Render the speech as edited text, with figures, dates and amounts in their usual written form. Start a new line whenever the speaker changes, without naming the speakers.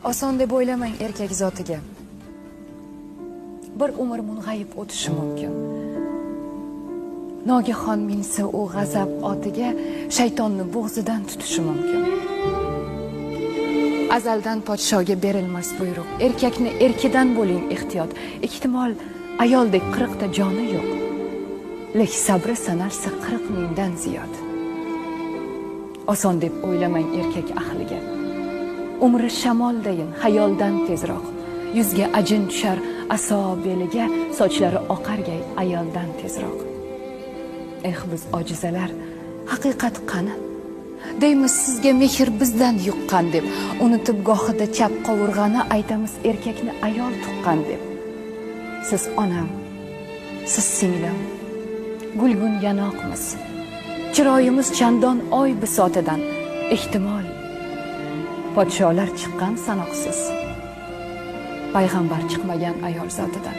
Oson deb o'ylamang erkak zotiga. Bir umr mung'ayib o'tishi mumkin. Nogahon minsa u g'azab otiga, shaytonni bo'g'zidan tutishi mumkin. Azaldan podshoga berilmas buyruq. Erkakni erkidan bo'ling ehtiyot. Ehtimol ayoldek 40 ta joni yo'q. Lek sabri sanarsa 40 mingdan ziyod. Oson deb o'ylamang erkak ahliga. Umri shamoldayin, xayoldan tezroq. Yuzga ajin tushar aso beliga, sochlari oqargay ayoldan tezroq. Biz ojizalar, haqiqat qani? Deymiz sizga mehr bizdan yuqqan deb, unutib gohida chap qovurg'ani aytamiz erkakni ayol tuqqan deb. Siz onam, siz singlim, gulgun yanoqmiz. Chiroyimiz chandon oy bisotidan, ehtimol podsholar chiqqan sanoqsiz. Payg'ambar chiqmagan ayol zotidan.